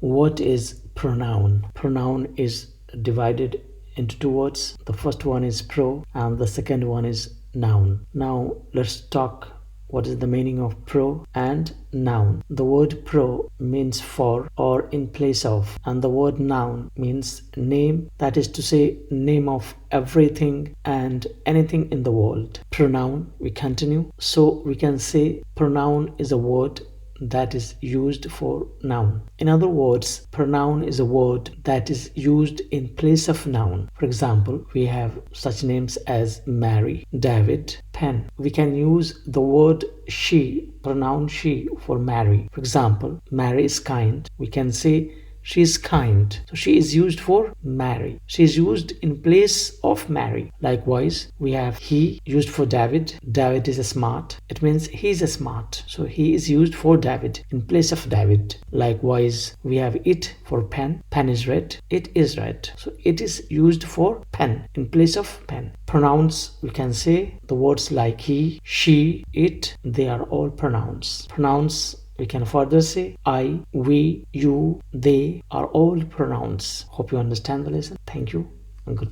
What is pronoun? Pronoun is divided into two words. The first one is pro and the second one is noun. Now let's talk what is the meaning of pro and noun. The word pro means for or in place of, and the word noun means name, that is to say name of everything and anything in the world. Pronoun, we continue. So we can say pronoun is a word that is used for noun. In other words, pronoun is a word that is used in place of noun. For example, we have such names as Mary, David, pen. We can use the word she, pronoun she, for Mary. For example, Mary is kind. We can say she is kind. So she is used for Mary. She is used in place of Mary. Likewise, we have he used for David. David is a smart. It means he is a smart. So he is used for David in place of David. Likewise, we have it for pen. Pen is red. It is red. So it is used for pen in place of pen. Pronouns, we can say the words like he, she, it, they are all pronouns. Pronouns, we can further say I, we, you, they are all pronouns. Hope you understand the lesson. Thank you and good.